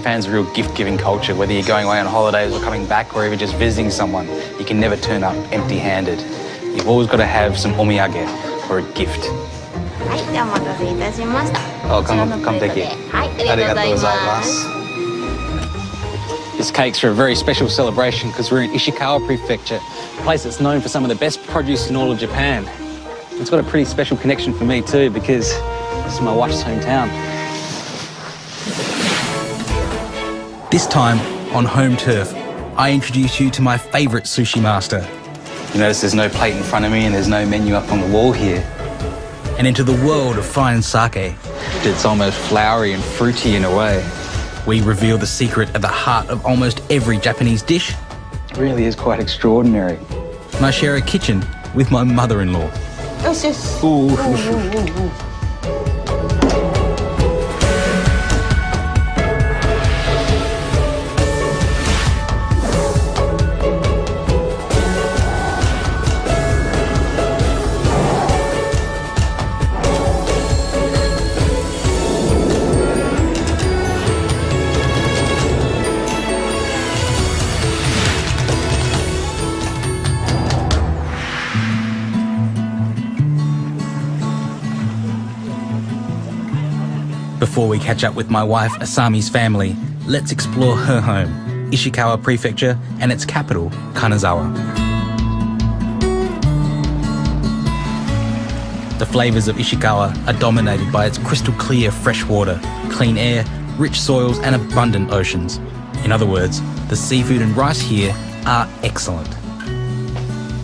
Japan's a real gift-giving culture. Whether you're going away on holidays or coming back or even just visiting someone, you can never turn up empty-handed. You've always got to have some omiyage or a gift. はい、ではお待たせいたしました。Oh, come take it. はい、ありがとうございます。 This cake's for a very special celebration because we're in Ishikawa Prefecture, a place that's known for some of the best produce in all of Japan. It's got a pretty special connection for me too because this is my wife's hometown. This time, on home turf, I introduce you to my favourite sushi master. You notice there's no plate in front of me and there's no menu up on the wall here. And into the world of fine sake. It's almost flowery and fruity in a way. We reveal the secret at the heart of almost every Japanese dish. It really is quite extraordinary. And I share a kitchen with my mother-in-law. Yes, yes. Before we catch up with my wife Asami's family, let's explore her home, Ishikawa Prefecture, and its capital, Kanazawa. The flavours of Ishikawa are dominated by its crystal clear fresh water, clean air, rich soils and abundant oceans. In other words, the seafood and rice here are excellent.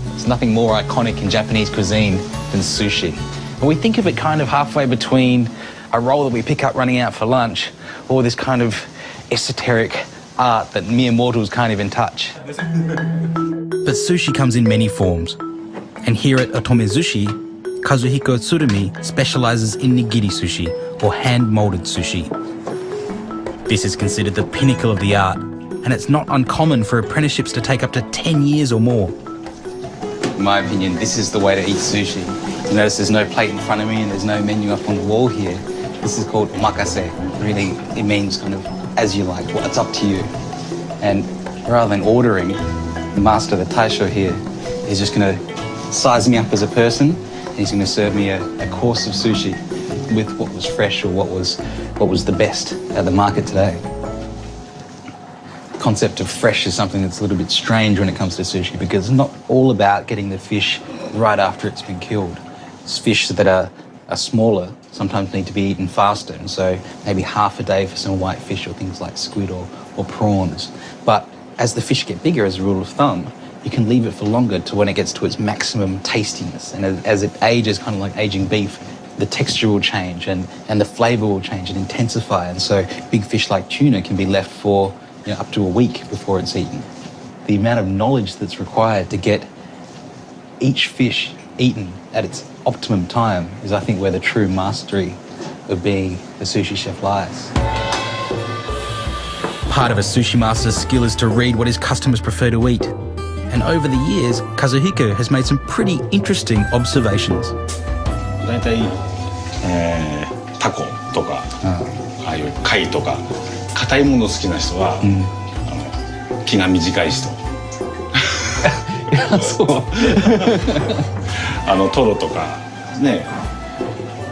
There's nothing more iconic in Japanese cuisine than sushi. And we think of it kind of halfway between a roll that we pick up running out for lunch or this kind of esoteric art that mere mortals can't even touch. But sushi comes in many forms. And here at Otome Sushi, Kazuhiko Tsurumi specialises in nigiri sushi, or hand-moulded sushi. This is considered the pinnacle of the art, and it's not uncommon for apprenticeships to take up to 10 years or more. In my opinion, this is the way to eat sushi. You notice there's no plate in front of me and there's no menu up on the wall here. This is called omakase. Really, it means kind of as you like, well, it's up to you. And rather than ordering, the master, the taisho here, is just going to size me up as a person, and he's going to serve me a course of sushi with what was fresh or what was the best at the market today. The concept of fresh is something that's a little bit strange when it comes to sushi because it's not all about getting the fish right after it's been killed. It's fish that are smaller sometimes need to be eaten faster, and so maybe half a day for some white fish or things like squid or prawns. But as the fish get bigger, as a rule of thumb, you can leave it for longer to when it gets to its maximum tastiness. And as it ages, kind of like aging beef, the texture will change and the flavour will change and intensify. And so big fish like tuna can be left for up to a week before it's eaten. The amount of knowledge that's required to get each fish eaten at its optimum time is, I think, where the true mastery of being a sushi chef lies. Part of a sushi master's skill is to read what his customers prefer to eat. And over the years, Kazuhiko has made some pretty interesting observations. 大体、タコとか、ああいう貝とか硬いもの好きな人は、気が短い人。いや、そう。トロとかね、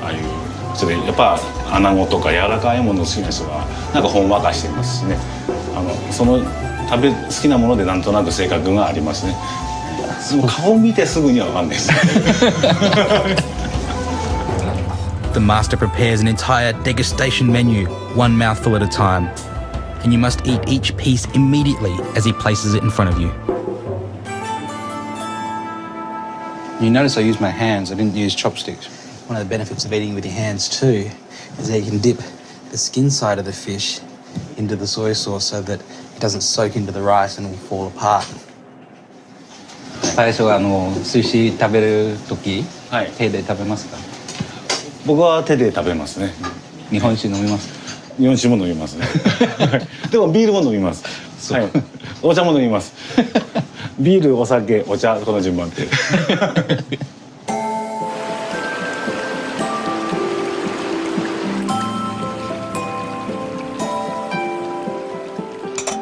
ああいうそれやっぱ穴子とか柔らかいもの好きな人はなんかほんわかしてますしね。その好きなものでなんとなく性格がありますね。でも顔見てすぐには分かんないです。The master prepares an entire degustation menu, one mouthful at a time, and you must eat each piece immediately as he places it in front of you. You notice I used my hands, I didn't use chopsticks. One of the benefits of eating with your hands too is that you can dip the skin side of the fish into the soy sauce so that it doesn't soak into the rice and it will fall apart. 最初は寿司食べる時、手で食べますか？僕は手で食べますね。日本酒飲みますか？日本酒も飲みますね。でもビールも飲みます。はい。お茶も飲みます。ビール、お酒、お茶、この順番で。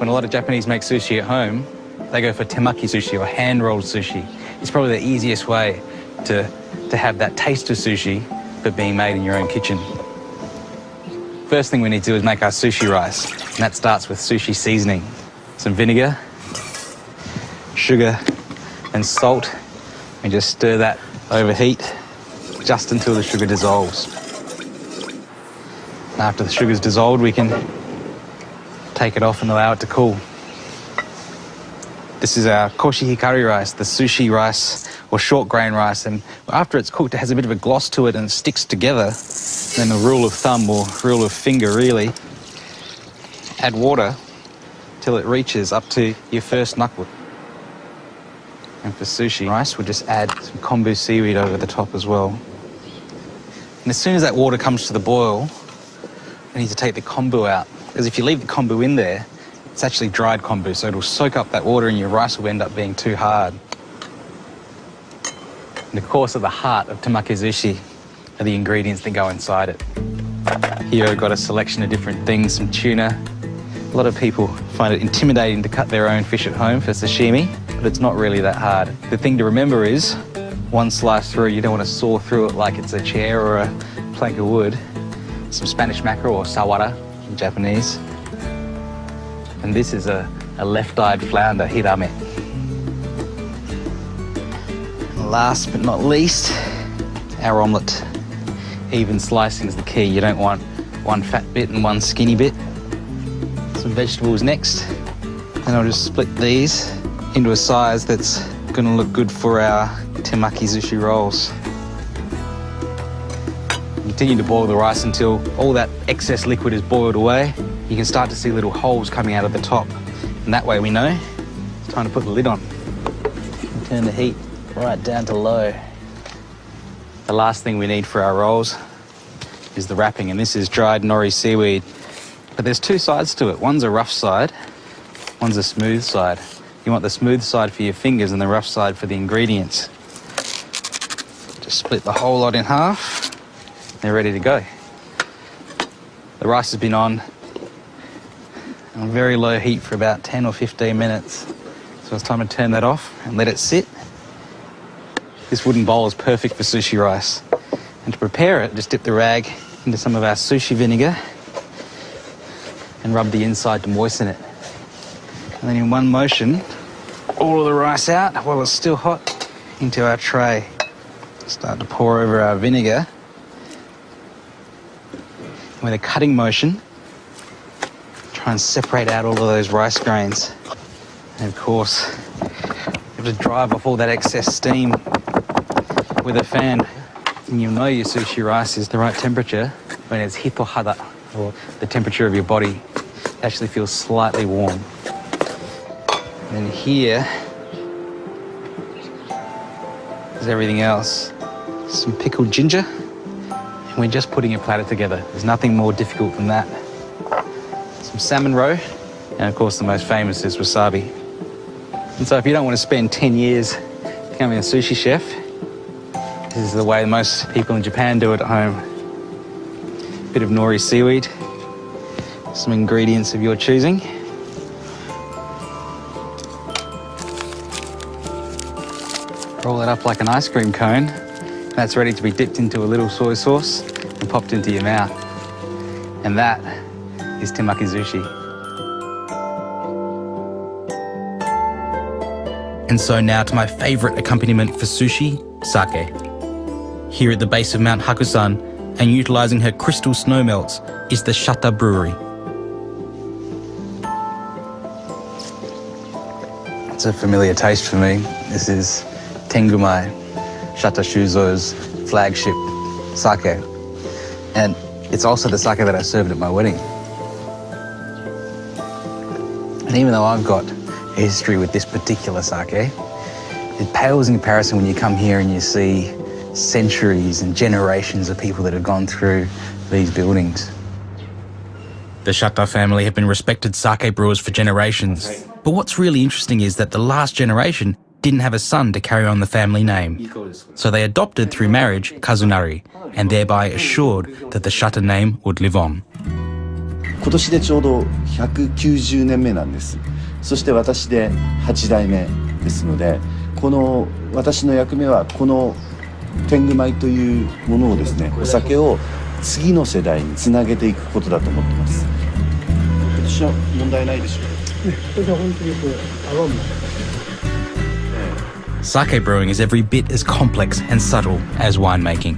when a lot of Japanese make sushi at home, they go for temaki sushi or hand-rolled sushi. It's probably the easiest way to have that taste of sushi, but being made in your own kitchen. First thing we need to do is make our sushi rice, and that starts with sushi seasoning. Some vinegar, sugar, and salt, and just stir that over heat just until the sugar dissolves. And after the sugar's dissolved, we can take it off and allow it to cool. This is our koshi hikari rice, the sushi rice or short grain rice, and after it's cooked it has a bit of a gloss to it and it sticks together. Then the rule of thumb or rule of finger really, add water till it reaches up to your first knuckle. And for sushi rice we'll just add some kombu seaweed over the top as well. And as soon as that water comes to the boil, we need to take the kombu out, because if you leave the kombu in there, it's actually dried kombu, so it'll soak up that water and your rice will end up being too hard. And of course, at the heart of temaki sushi are the ingredients that go inside it. Here I've got a selection of different things, some tuna. A lot of people find it intimidating to cut their own fish at home for sashimi, but it's not really that hard. The thing to remember is, one slice through, you don't want to saw through it like it's a chair or a plank of wood. Some Spanish mackerel or sawara in Japanese. And this is a left-eyed flounder, hirame. And last but not least, our omelette. Even slicing is the key. You don't want one fat bit and one skinny bit. Some vegetables next. And I'll just split these into a size that's going to look good for our temaki sushi rolls. Continue to boil the rice until all that excess liquid is boiled away. You can start to see little holes coming out of the top, and that way we know it's time to put the lid on. And turn the heat right down to low. The last thing we need for our rolls is the wrapping, and this is dried nori seaweed. But there's two sides to it. One's a rough side, one's a smooth side. You want the smooth side for your fingers and the rough side for the ingredients. Just split the whole lot in half. They're ready to go. The rice has been on very low heat for about 10 or 15 minutes. So it's time to turn that off and let it sit. This wooden bowl is perfect for sushi rice. And to prepare it, just dip the rag into some of our sushi vinegar and rub the inside to moisten it. And then in one motion, all of the rice out while it's still hot into our tray. Start to pour over our vinegar. With a cutting motion, try and separate out all of those rice grains. And of course, you have to drive off all that excess steam with a fan. And you'll know your sushi rice is the right temperature when it's hitohada, or the temperature of your body. It actually feels slightly warm. And then here is everything else. Some pickled ginger. And we're just putting a platter together. There's nothing more difficult than that. Some salmon roe, and of course the most famous is wasabi. And so if you don't want to spend 10 years becoming a sushi chef, this is the way most people in Japan do it at home. A bit of nori seaweed, some ingredients of your choosing. Roll it up like an ice cream cone. That's ready to be dipped into a little soy sauce and popped into your mouth. And that is temaki sushi. And so now to my favourite accompaniment for sushi, sake. Here at the base of Mount Hakusan, and utilising her crystal snow melts, is the Shata Brewery. It's a familiar taste for me. This is Tengumai, Shata Shuzo's flagship sake. And it's also the sake that I served at my wedding. And even though I've got a history with this particular sake, it pales in comparison when you come here and you see centuries and generations of people that have gone through these buildings. The Shata family have been respected sake brewers for generations. But what's really interesting is that the last generation didn't have a son to carry on the family name. So they adopted through marriage Kazunari, and thereby assured that the Shata name would live on. 今年でちょうど190年目なんです。そして私で8代目ですので、この私の役目はこの天狗米というものをですね、お酒を次の世代につなげていくことだと思ってます。今年は問題ないでしょう。今年は本当に泡も。Sake brewing is every bit as complex and subtle as winemaking.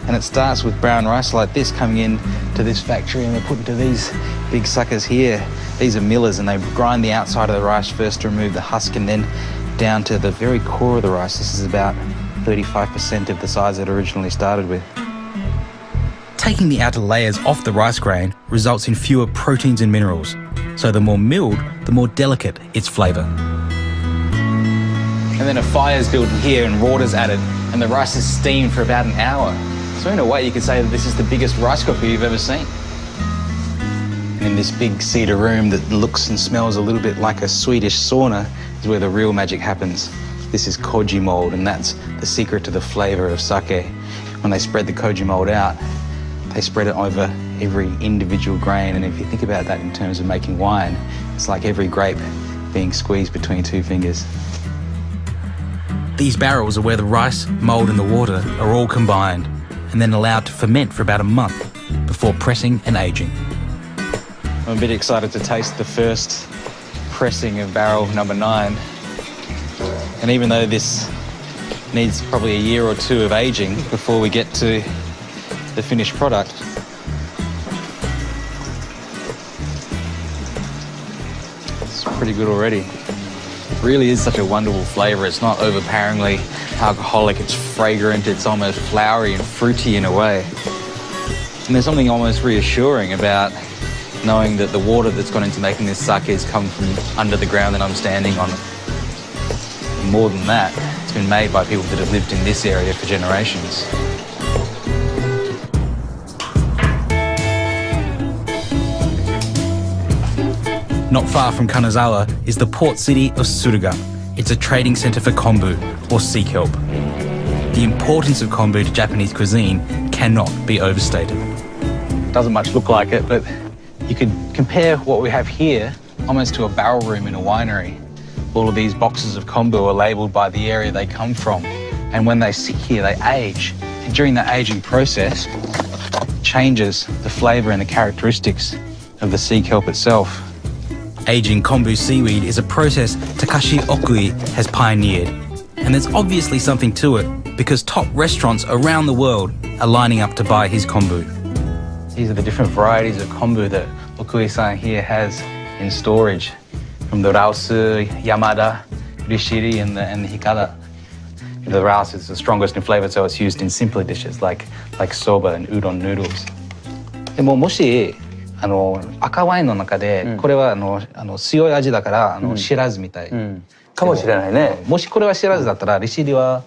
And it starts with brown rice like this coming in to this factory, and they're put into these big suckers here. These are millers, and they grind the outside of the rice first to remove the husk, and then down to the very core of the rice. This is about 35% of the size it originally started with. Taking the outer layers off the rice grain results in fewer proteins and minerals. So the more milled, the more delicate its flavour. And then a fire's built in here and water's added, and the rice is steamed for about an hour. So in a way you could say that this is the biggest rice cooker you've ever seen. And in this big cedar room that looks and smells a little bit like a Swedish sauna is where the real magic happens. This is koji mold, and that's the secret to the flavour of sake. When they spread the koji mold out, they spread it over every individual grain, and if you think about that in terms of making wine, it's like every grape being squeezed between two fingers. These barrels are where the rice, mould and the water are all combined and then allowed to ferment for about a month before pressing and aging. I'm a bit excited to taste the first pressing of barrel number 9. And even though this needs probably a year or two of aging before we get to the finished product, it's pretty good already. It really is such a wonderful flavour. It's not overpoweringly alcoholic, it's fragrant, it's almost flowery and fruity in a way. And there's something almost reassuring about knowing that the water that's gone into making this sake has come from under the ground that I'm standing on. And more than that, it's been made by people that have lived in this area for generations. Not far from Kanazawa is the port city of Suruga. It's a trading centre for kombu, or sea kelp. The importance of kombu to Japanese cuisine cannot be overstated. Doesn't much look like it, but you could compare what we have here almost to a barrel room in a winery. All of these boxes of kombu are labelled by the area they come from, and when they sit here, they age. And during the aging process, it changes the flavour and the characteristics of the sea kelp itself. Aging kombu seaweed is a process Takashi Okui has pioneered, and there's obviously something to it because top restaurants around the world are lining up to buy his kombu. These are the different varieties of kombu that Okui-san here has in storage, from the Raosu, Yamada, Rishiri and the Hikada. The Raosu is the strongest in flavour, so it's used in simpler dishes like soba and udon noodles. でももし赤ワインの中でこれは強い味だからシラズみたいかもしれないね。もしこれはシラズだったらリシリは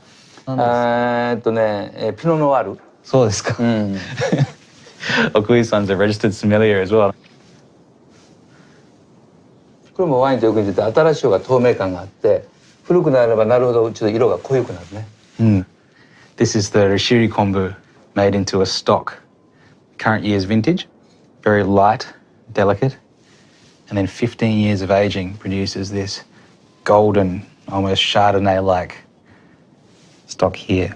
ピノノワール。そうですか。Okui-san's a registered sommelier as well. これもワインとよく似てて新しい方が透明感があって古くなればなるほどちょっと色が濃くなるね。This is the Rishiri kombu made into a stock. Current year's vintage. Very light, delicate, and then 15 years of aging produces this golden, almost Chardonnay-like stock here.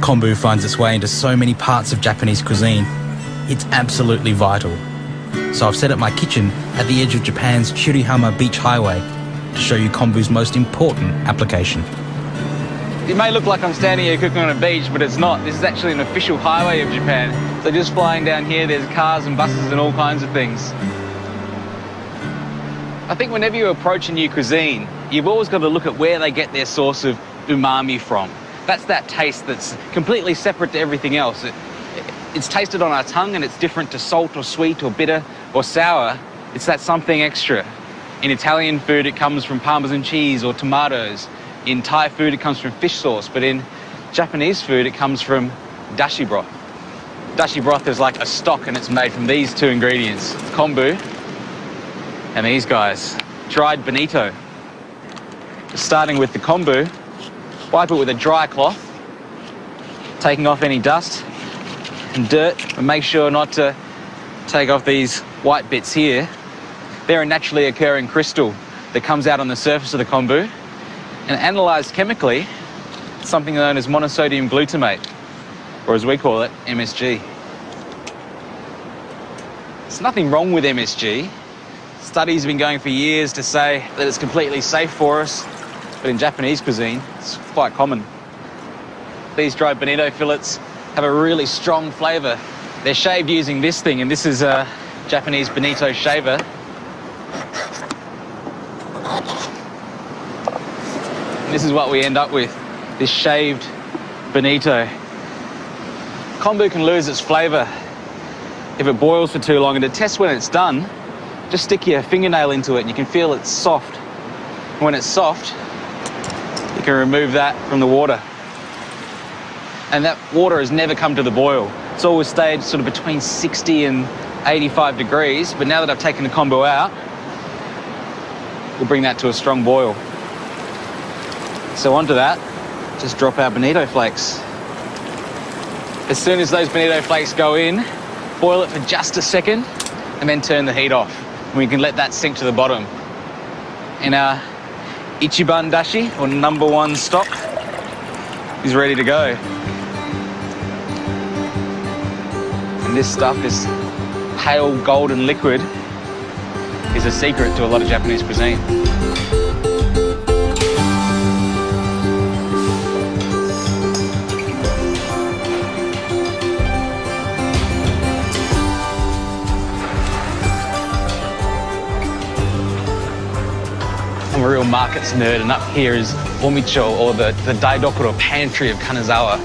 Kombu finds its way into so many parts of Japanese cuisine. It's absolutely vital. So I've set up my kitchen at the edge of Japan's Shirihama Beach Highway to show you kombu's most important application. It may look like I'm standing here cooking on a beach, but it's not. This is actually an official highway of Japan. So just flying down here, there's cars and buses and all kinds of things. I think whenever you approach a new cuisine, you've always got to look at where they get their source of umami from. That's that taste that's completely separate to everything else. It's tasted on our tongue and it's different to salt or sweet or bitter or sour. It's that something extra. In Italian food, it comes from Parmesan cheese or tomatoes. In Thai food, it comes from fish sauce, but in Japanese food, it comes from dashi broth. Dashi broth is like a stock and it's made from these two ingredients, kombu and these guys, dried bonito. Starting with the kombu, Wipe it with a dry cloth, taking off any dust and dirt, but make sure not to take off these white bits here. They're a naturally occurring crystal that comes out on the surface of the kombu and analysed chemically, something known as monosodium glutamate, or as we call it, MSG. There's nothing wrong with MSG. Studies have been going for years to say that it's completely safe for us, but in Japanese cuisine, it's quite common. These dried bonito fillets have a really strong flavour. They're shaved using this thing, and this is a Japanese bonito shaver. And this is what we end up with, this shaved bonito. Kombu can lose its flavour if it boils for too long, and to test when it's done, just stick your fingernail into it and you can feel it's soft. When it's soft, you can remove that from the water. And that water has never come to the boil. It's always stayed sort of between 60 and 85 degrees, but now that I've taken the kombu out, we'll bring that to a strong boil. So onto that, just drop our bonito flakes. As soon as those bonito flakes go in, boil it for just a second and then turn the heat off. And we can let that sink to the bottom. And our Ichiban dashi, or #1 stock, is ready to go. And this stuff, this pale golden liquid, is a secret to a lot of Japanese cuisine. I'm a real markets nerd, and up here is Omicho, or the Daidokuro pantry of Kanazawa.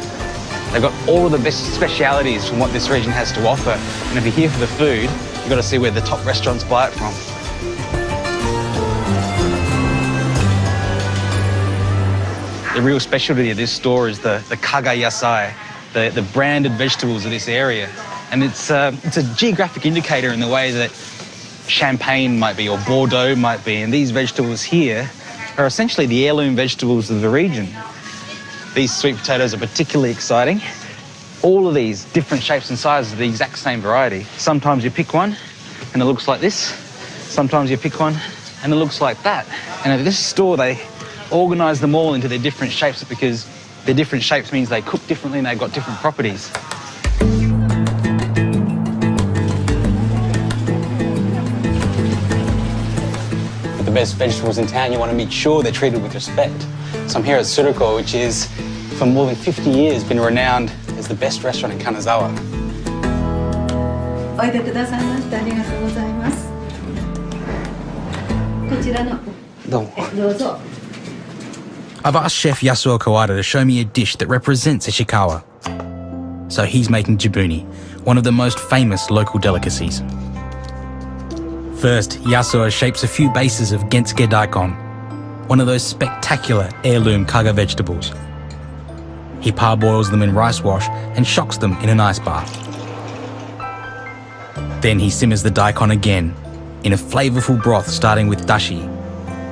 They've got all of the best specialities from what this region has to offer. And if you're here for the food, you've got to see where the top restaurants buy it from. The real specialty of this store is the kaga yasai, the branded vegetables of this area. And it's a geographic indicator in the way that Champagne might be, or Bordeaux might be, and these vegetables here are essentially the heirloom vegetables of the region. These sweet potatoes are particularly exciting. All of these different shapes and sizes are the exact same variety. Sometimes you pick one and it looks like this. Sometimes you pick one and it looks like that. And at this store, they organise them all into their different shapes because their different shapes means they cook differently and they've got different properties. The best vegetables in town, you want to make sure they're treated with respect. So I'm here at Suruko, which is, for more than 50 years, been renowned as the best restaurant in Kanazawa. I've asked Chef Yasuo Kawada to show me a dish that represents Ishikawa. So he's making jibuni, one of the most famous local delicacies. First, Yasuo shapes a few bases of gensuke daikon, one of those spectacular heirloom kaga vegetables. He parboils them in rice wash and shocks them in an ice bath. Then he simmers the daikon again in a flavourful broth starting with dashi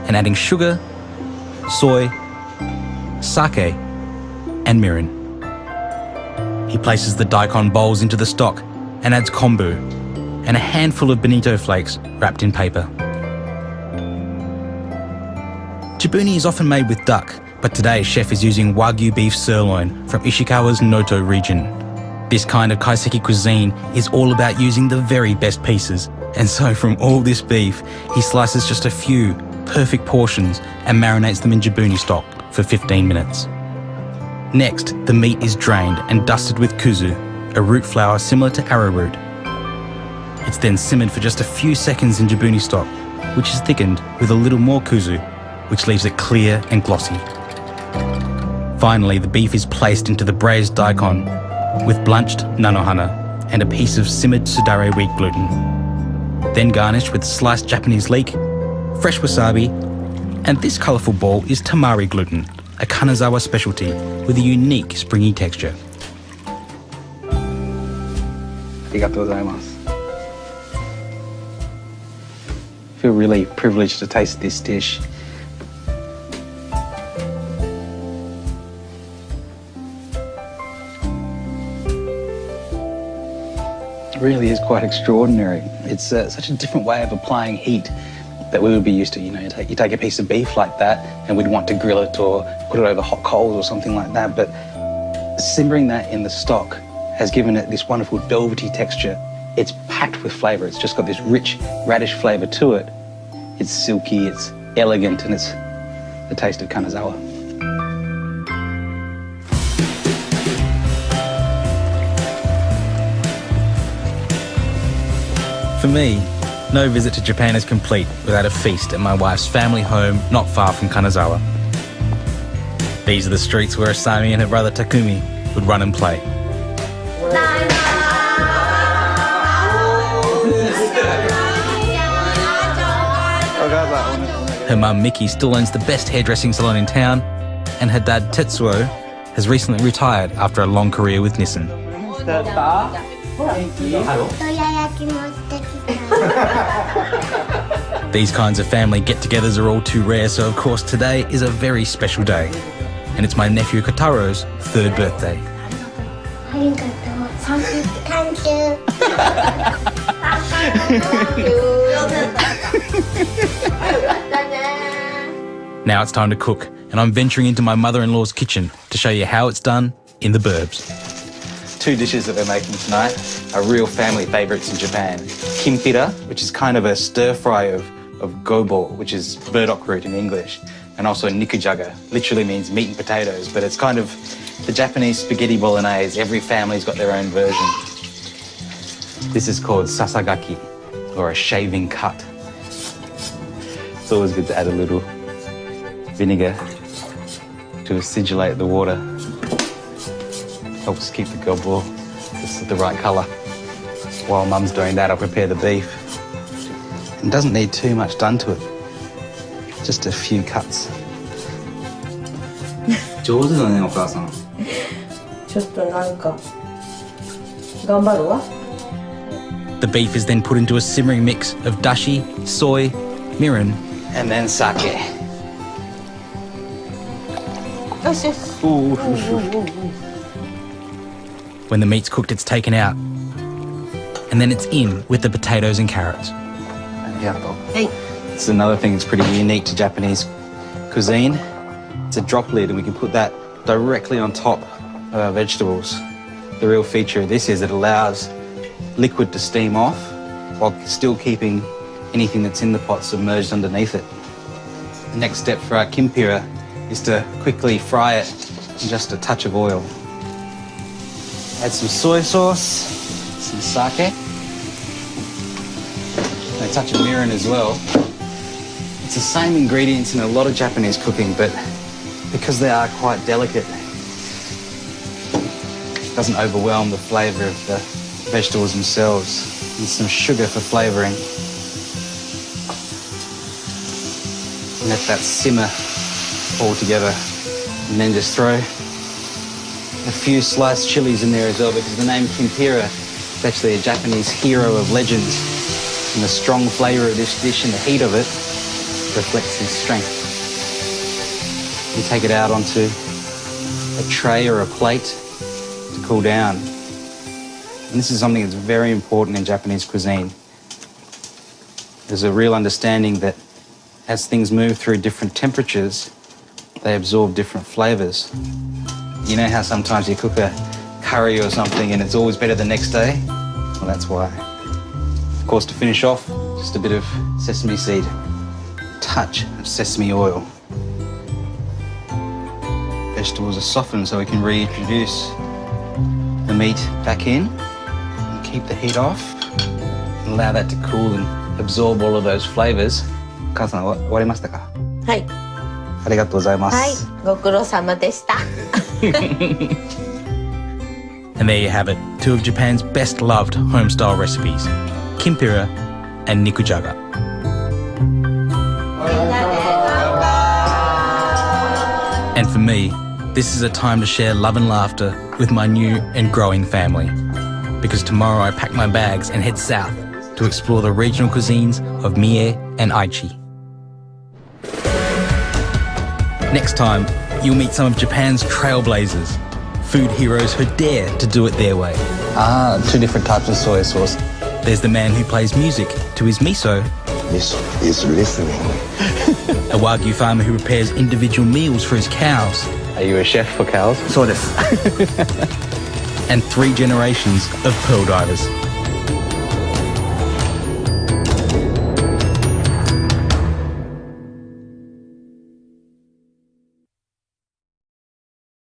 and adding sugar, soy, sake and mirin. He places the daikon bowls into the stock and adds kombu and a handful of bonito flakes wrapped in paper. Jibuni is often made with duck, but today Chef is using Wagyu beef sirloin from Ishikawa's Noto region. This kind of kaiseki cuisine is all about using the very best pieces, and so from all this beef, he slices just a few perfect portions and marinates them in jibuni stock for 15 minutes. Next, the meat is drained and dusted with kuzu, a root flour similar to arrowroot. It's then simmered for just a few seconds in jibuni stock, which is thickened with a little more kuzu, which leaves it clear and glossy. Finally, the beef is placed into the braised daikon with blanched nanohana and a piece of simmered sudare wheat gluten. Then garnished with sliced Japanese leek, fresh wasabi, and this colourful ball is tamari gluten, a Kanazawa specialty with a unique springy texture. Arigatou gozaimasu. I feel really privileged to taste this dish. really is quite extraordinary. It's such a different way of applying heat that we would be used to. You know, you take a piece of beef like that and we'd want to grill it or put it over hot coals or something like that, but simmering that in the stock has given it this wonderful velvety texture. It's packed with flavour. It's just got this rich radish flavour to it. It's silky, it's elegant, and it's the taste of Kanazawa. For me, no visit to Japan is complete without a feast at my wife's family home not far from Kanazawa. These are the streets where Asami and her brother Takumi would run and play. Her mum Miki still owns the best hairdressing salon in town, and her dad Tetsuo has recently retired after a long career with Nissan. These kinds of family get-togethers are all too rare, so of course today is a very special day. And it's my nephew Kotaro's 3rd birthday. Now it's time to cook, and I'm venturing into my mother-in-law's kitchen to show you how it's done in the burbs. 2 dishes that we're making tonight are real family favourites in Japan. Kimpira, which is kind of a stir-fry of gobo, which is burdock root in English, and also nikujaga, literally means meat and potatoes, but it's kind of the Japanese spaghetti bolognese. Every family's got their own version. This is called sasagaki, or a shaving cut. It's always good to add a little vinegar to acidulate the water. Helps keep the gobo just the right colour. While Mum's doing that, I'll prepare the beef. It doesn't need too much done to it. Just a few cuts. 上手だね、お母さん。ちょっとなんか頑張るわ。The beef is then put into a simmering mix of dashi, soy, mirin, and then sake. When the meat's cooked, it's taken out, and then it's in with the potatoes and carrots. Hey. It's another thing that's pretty unique to Japanese cuisine. It's a drop lid, and we can put that directly on top of our vegetables. The real feature of this is it allows liquid to steam off while still keeping anything that's in the pot submerged underneath it. The next step for our kimpira is to quickly fry it in just a touch of oil. Add some soy sauce, some sake, and a touch of mirin as well. It's the same ingredients in a lot of Japanese cooking, but because they are quite delicate, it doesn't overwhelm the flavour of the vegetables themselves. And some sugar for flavouring. Let that simmer all together, and then just throw a few sliced chilies in there as well, because the name kimpira is actually a Japanese hero of legend, and the strong flavour of this dish and the heat of it reflects his strength. You take it out onto a tray or a plate to cool down. And this is something that's very important in Japanese cuisine. There's a real understanding that as things move through different temperatures, they absorb different flavours. You know how sometimes you cook a curry or something and it's always better the next day? Well, that's why. Of course, to finish off, just a bit of sesame seed, a touch of sesame oil. Vegetables are softened so we can reintroduce the meat back in. Keep the heat off and allow that to cool and absorb all of those flavors. 母さん、終わりましたか？はい。ありがとうございます。はい、ご苦労様でした。And there you have it, 2 of Japan's best loved home-style recipes, kimpira and nikujaga. And for me, this is a time to share love and laughter with my new and growing family. Because tomorrow I pack my bags and head south to explore the regional cuisines of Mie and Aichi. Next time, you'll meet some of Japan's trailblazers, food heroes who dare to do it their way. Ah, two different types of soy sauce. There's the man who plays music to his miso. Miso is listening. A Wagyu farmer who prepares individual meals for his cows. Are you a chef for cows? そうです。And 3 generations of pearl divers.